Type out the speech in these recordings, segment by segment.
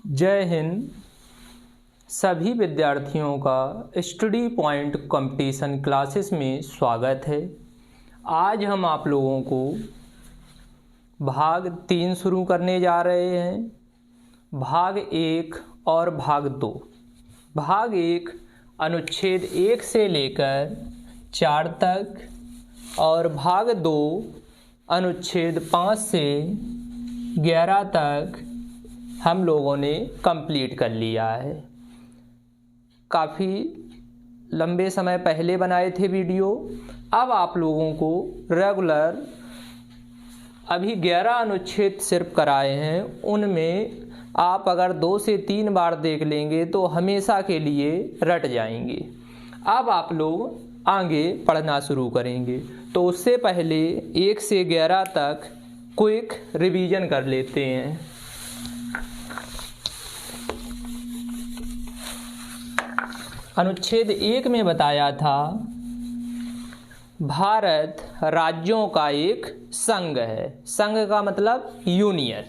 जय हिंद। सभी विद्यार्थियों का स्टडी पॉइंट कंपटीशन क्लासेस में स्वागत है। आज हम आप लोगों को भाग 3 शुरू करने जा रहे हैं। भाग 1 और भाग 2। भाग 1 अनुच्छेद 1 से लेकर 4 तक और भाग 2 अनुच्छेद 5 से 11 तक हम लोगों ने कंप्लीट कर लिया है। काफ़ी लंबे समय पहले बनाए थे वीडियो। अब आप लोगों को रेगुलर अभी 11 अनुच्छेद सिर्फ कराए हैं। उनमें आप अगर 2 से 3 बार देख लेंगे तो हमेशा के लिए रट जाएंगे। अब आप लोग आगे पढ़ना शुरू करेंगे, तो उससे पहले 1 से 11 तक क्विक रिवीजन कर लेते हैं। अनुच्छेद 1 में बताया था भारत राज्यों का एक संघ है। संघ का मतलब यूनियन,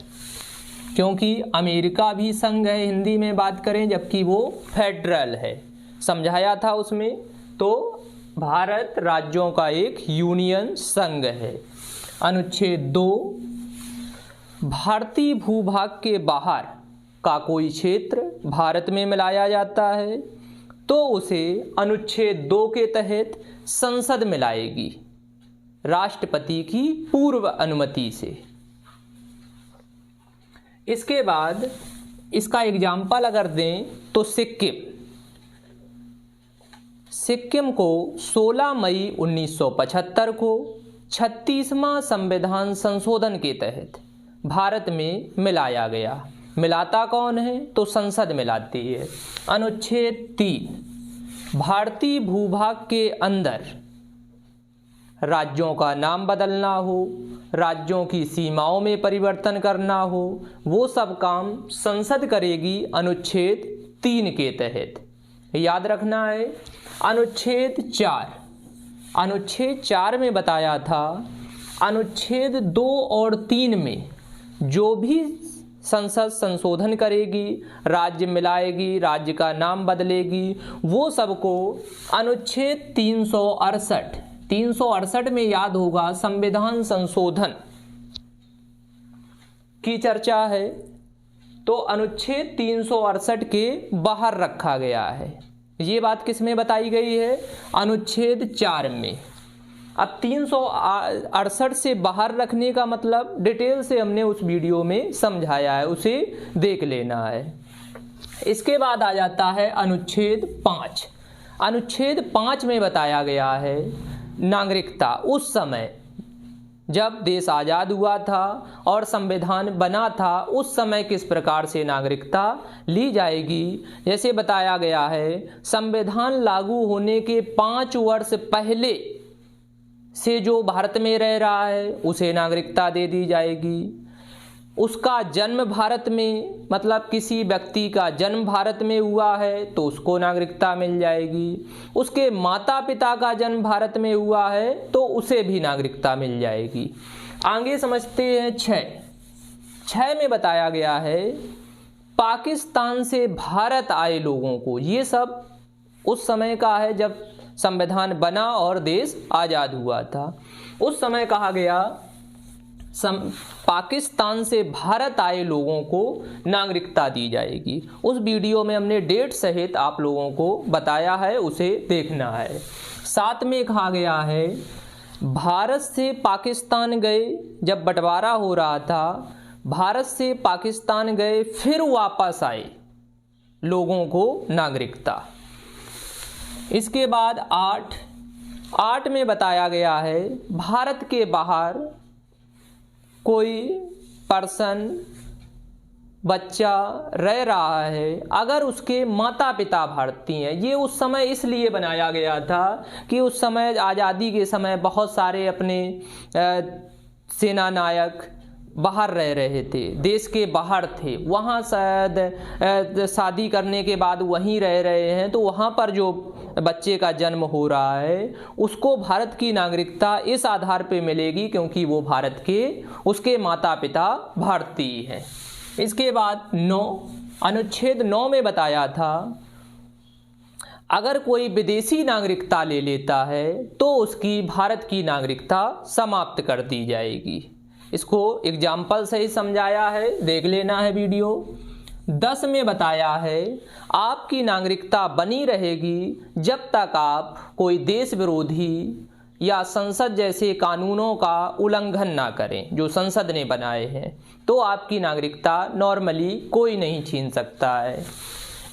क्योंकि अमेरिका भी संघ है हिंदी में बात करें, जबकि वो फेडरल है। समझाया था उसमें। तो भारत राज्यों का एक यूनियन संघ है। अनुच्छेद 2 भारतीय भूभाग के बाहर का कोई क्षेत्र भारत में मिलाया जाता है तो उसे अनुच्छेद 2 के तहत संसद मिलाएगी राष्ट्रपति की पूर्व अनुमति से। इसके बाद इसका एग्जाम्पल अगर दें तो सिक्किम को 16 मई 1975 को 36वां संविधान संशोधन के तहत भारत में मिलाया गया। मिलाता कौन है? तो संसद मिलाती है। अनुच्छेद 3 भारतीय भूभाग के अंदर राज्यों का नाम बदलना हो, राज्यों की सीमाओं में परिवर्तन करना हो, वो सब काम संसद करेगी अनुच्छेद 3 के तहत। याद रखना है। अनुच्छेद 4 में बताया था अनुच्छेद 2 और 3 में जो भी संसद संशोधन करेगी, राज्य मिलाएगी, राज्य का नाम बदलेगी, वो सबको अनुच्छेद 368 में याद होगा संविधान संशोधन की चर्चा है। तो अनुच्छेद 368 के बाहर रखा गया है। ये बात किस में बताई गई है? अनुच्छेद 4 में। अब 368 से बाहर रखने का मतलब डिटेल से हमने उस वीडियो में समझाया है, उसे देख लेना है। इसके बाद आ जाता है अनुच्छेद 5। अनुच्छेद 5 में बताया गया है नागरिकता। उस समय जब देश आज़ाद हुआ था और संविधान बना था, उस समय किस प्रकार से नागरिकता ली जाएगी। जैसे बताया गया है संविधान लागू होने के 5 वर्ष पहले से जो भारत में रह रहा है उसे नागरिकता दे दी जाएगी। उसका जन्म भारत में, मतलब किसी व्यक्ति का जन्म भारत में हुआ है तो उसको नागरिकता मिल जाएगी। उसके माता पिता का जन्म भारत में हुआ है तो उसे भी नागरिकता मिल जाएगी। आगे समझते हैं 6 में बताया गया है पाकिस्तान से भारत आए लोगों को। ये सब उस समय का है जब संविधान बना और देश आज़ाद हुआ था। उस समय कहा गया पाकिस्तान से भारत आए लोगों को नागरिकता दी जाएगी। उस वीडियो में हमने डेट सहित आप लोगों को बताया है, उसे देखना है। 7 में कहा गया है भारत से पाकिस्तान गए, जब बंटवारा हो रहा था, भारत से पाकिस्तान गए फिर वापस आए लोगों को नागरिकता। इसके बाद 8 में बताया गया है भारत के बाहर कोई पर्सन, बच्चा रह रहा है अगर उसके माता पिता भारतीय हैं। ये उस समय इसलिए बनाया गया था कि उस समय आज़ादी के समय बहुत सारे अपने सेना नायक बाहर रह रहे थे, देश के बाहर थे, वहाँ शायद शादी करने के बाद वहीं रह रहे हैं, तो वहाँ पर जो बच्चे का जन्म हो रहा है उसको भारत की नागरिकता इस आधार पे मिलेगी क्योंकि वो भारत के, उसके माता पिता भारतीय हैं। इसके बाद 9, अनुच्छेद 9 में बताया था अगर कोई विदेशी नागरिकता ले लेता है तो उसकी भारत की नागरिकता समाप्त कर दी जाएगी। इसको एग्जाम्पल से ही समझाया है, देख लेना है वीडियो। 10 में बताया है आपकी नागरिकता बनी रहेगी जब तक आप कोई देश विरोधी या संसद जैसे कानूनों का उल्लंघन ना करें जो संसद ने बनाए हैं, तो आपकी नागरिकता नॉर्मली कोई नहीं छीन सकता है।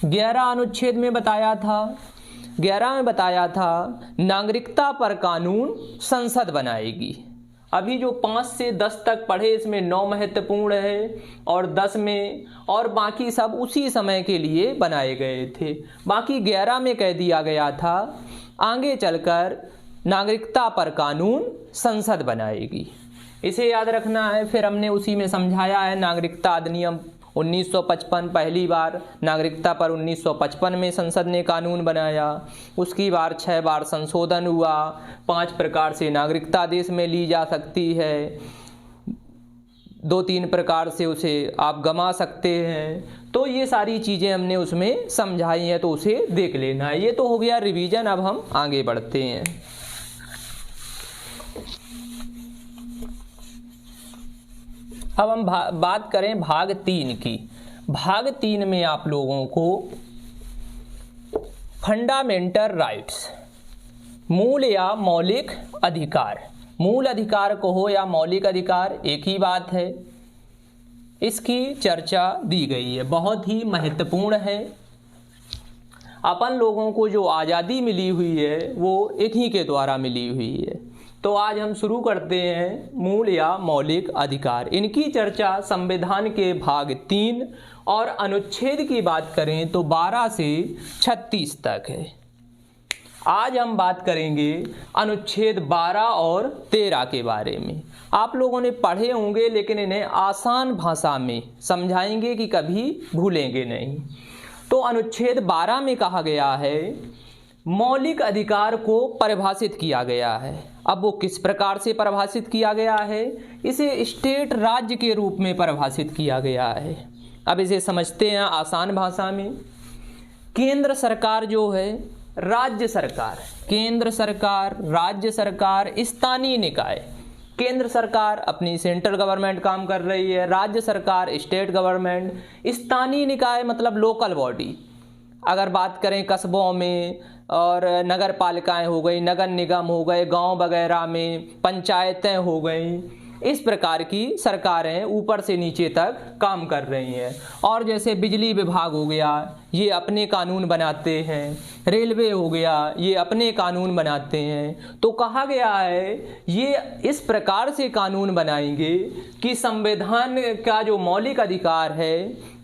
11 अनुच्छेद में बताया था 11 में बताया था नागरिकता पर कानून संसद बनाएगी। अभी जो 5 से 10 तक पढ़े इसमें 9 महत्वपूर्ण है और 10 में, और बाकी सब उसी समय के लिए बनाए गए थे। बाकी 11 में कह दिया गया था आगे चलकर नागरिकता पर कानून संसद बनाएगी। इसे याद रखना है। फिर हमने उसी में समझाया है नागरिकता अधिनियम 1955, पहली बार नागरिकता पर 1955 में संसद ने कानून बनाया। उसकी बार 6 बार संशोधन हुआ। 5 प्रकार से नागरिकता देश में ली जा सकती है, 2-3 प्रकार से उसे आप गंवा सकते हैं। तो ये सारी चीज़ें हमने उसमें समझाई हैं, तो उसे देख लेना है। ये तो हो गया रिवीजन। अब हम आगे बढ़ते हैं। अब हम बात करें भाग 3 की। भाग 3 में आप लोगों को फंडामेंटल राइट्स, मूल या मौलिक अधिकार, मूल अधिकार कहो या मौलिक अधिकार एक ही बात है, इसकी चर्चा दी गई है। बहुत ही महत्वपूर्ण है। अपन लोगों को जो आज़ादी मिली हुई है वो इन्हीं के द्वारा मिली हुई है। तो आज हम शुरू करते हैं मूल या मौलिक अधिकार। इनकी चर्चा संविधान के भाग 3 और अनुच्छेद की बात करें तो 12 से 36 तक है। आज हम बात करेंगे अनुच्छेद 12 और 13 के बारे में। आप लोगों ने पढ़े होंगे लेकिन इन्हें आसान भाषा में समझाएंगे कि कभी भूलेंगे नहीं। तो अनुच्छेद 12 में कहा गया है मौलिक अधिकार को परिभाषित किया गया है। अब वो किस प्रकार से परिभाषित किया गया है? इसे स्टेट राज्य के रूप में परिभाषित किया गया है। अब इसे समझते हैं आसान भाषा में। केंद्र सरकार जो है, राज्य सरकार, केंद्र सरकार, राज्य सरकार, स्थानीय निकाय। केंद्र सरकार अपनी सेंट्रल गवर्नमेंट काम कर रही है, राज्य सरकार स्टेट गवर्नमेंट, स्थानीय निकाय मतलब लोकल बॉडी। अगर बात करें कस्बों में और नगर पालिकाएं हो गई, नगर निगम हो गए, गांव वगैरह में पंचायतें हो गई, इस प्रकार की सरकारें ऊपर से नीचे तक काम कर रही हैं। और जैसे बिजली विभाग हो गया, ये अपने कानून बनाते हैं, रेलवे हो गया, ये अपने कानून बनाते हैं। तो कहा गया है ये इस प्रकार से कानून बनाएंगे कि संविधान का जो मौलिक अधिकार है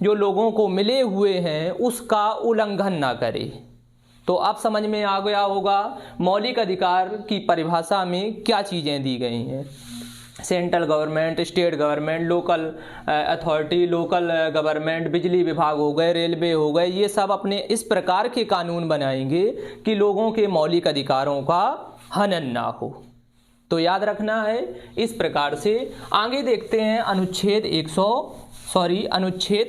जो लोगों को मिले हुए हैं उसका उल्लंघन ना करे। तो अब समझ में आ गया होगा मौलिक अधिकार की परिभाषा में क्या चीज़ें दी गई हैं। Central government, state government, local authority, local government, बिजली विभाग हो गए, रेलवे हो गए, ये सब अपने इस प्रकार के कानून बनाएंगे कि लोगों के मौलिक अधिकारों का हनन ना हो। तो याद रखना है इस प्रकार से। आगे देखते हैं अनुच्छेद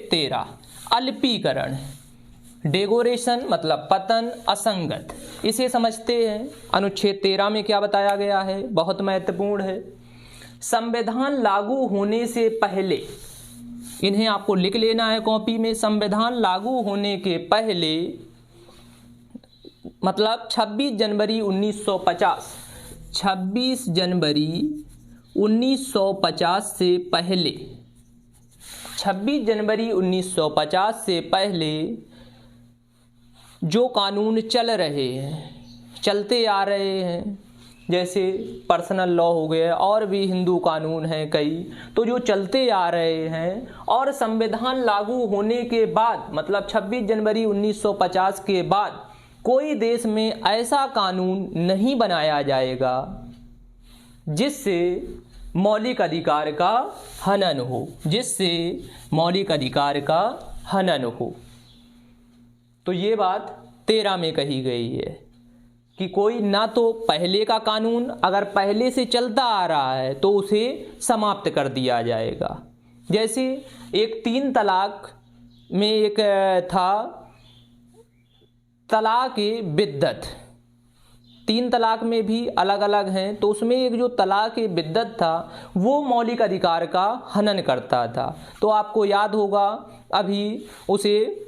13, अल्पीकरण, डेगोरेशन मतलब पतन, असंगत। इसे समझते हैं। अनुच्छेद 13 में क्या बताया गया है, बहुत महत्वपूर्ण है। संविधान लागू होने से पहले, इन्हें आपको लिख लेना है कॉपी में। संविधान लागू होने के पहले मतलब 26 जनवरी 1950, 26 जनवरी 1950 से पहले, 26 जनवरी 1950 से पहले जो कानून चल रहे हैं, चलते आ रहे हैं, जैसे पर्सनल लॉ हो गए और भी हिंदू कानून हैं कई, तो जो चलते आ रहे हैं और संविधान लागू होने के बाद मतलब 26 जनवरी 1950 के बाद कोई देश में ऐसा कानून नहीं बनाया जाएगा जिससे मौलिक अधिकार का हनन हो, जिससे मौलिक अधिकार का हनन हो। तो ये बात 13 में कही गई है कि कोई ना तो पहले का कानून अगर पहले से चलता आ रहा है तो उसे समाप्त कर दिया जाएगा। जैसे एक 3 तलाक में एक था तलाक बिद्दत, 3 तलाक में भी अलग अलग हैं, तो उसमें एक जो तलाक बिद्दत था वो मौलिक अधिकार का हनन करता था। तो आपको याद होगा अभी उसे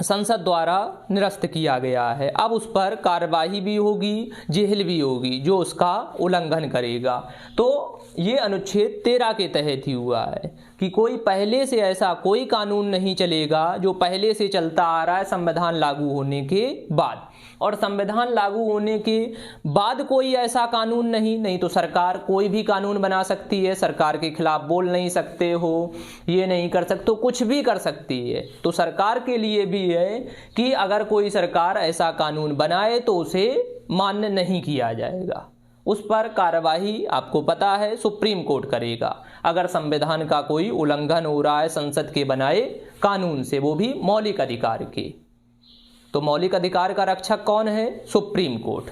संसद द्वारा निरस्त किया गया है। अब उस पर कार्रवाई भी होगी, जेल भी होगी जो उसका उल्लंघन करेगा। तो ये अनुच्छेद 13 के तहत ही हुआ है कि कोई पहले से ऐसा कोई कानून नहीं चलेगा जो पहले से चलता आ रहा है संविधान लागू होने के बाद, और संविधान लागू होने के बाद कोई ऐसा कानून नहीं तो सरकार कोई भी कानून बना सकती है, सरकार के खिलाफ बोल नहीं सकते हो, ये नहीं कर सकते, तो कुछ भी कर सकती है। तो सरकार के लिए भी है कि अगर कोई सरकार ऐसा कानून बनाए तो उसे मान्य नहीं किया जाएगा, उस पर कार्यवाही आपको पता है सुप्रीम कोर्ट करेगा अगर संविधान का कोई उल्लंघन हो रहा है संसद के बनाए कानून से, वो भी मौलिक अधिकार के। तो मौलिक अधिकार का रक्षक कौन है? सुप्रीम कोर्ट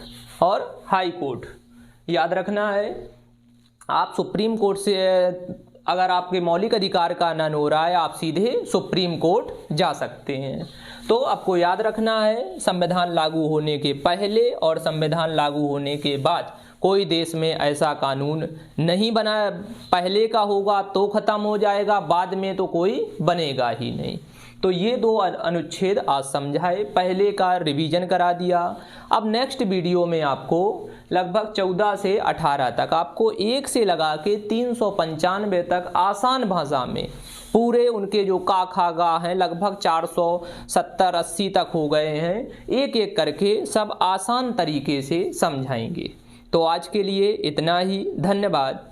और हाई कोर्ट। याद रखना है, आप सुप्रीम कोर्ट से अगर आपके मौलिक अधिकार का हनन हो रहा है आप सीधे सुप्रीम कोर्ट जा सकते हैं। तो आपको याद रखना है संविधान लागू होने के पहले और संविधान लागू होने के बाद कोई देश में ऐसा कानून नहीं बना, पहले का होगा तो खत्म हो जाएगा, बाद में तो कोई बनेगा ही नहीं। तो ये 2 अनुच्छेद आज समझाए, पहले का रिवीजन करा दिया। अब नेक्स्ट वीडियो में आपको लगभग 14 से 18 तक आपको 1 से लगा के 395 तक आसान भाषा में पूरे उनके जो का खा गा हैं लगभग 470-80 तक हो गए हैं, एक एक करके सब आसान तरीके से समझाएंगे। तो आज के लिए इतना ही, धन्यवाद।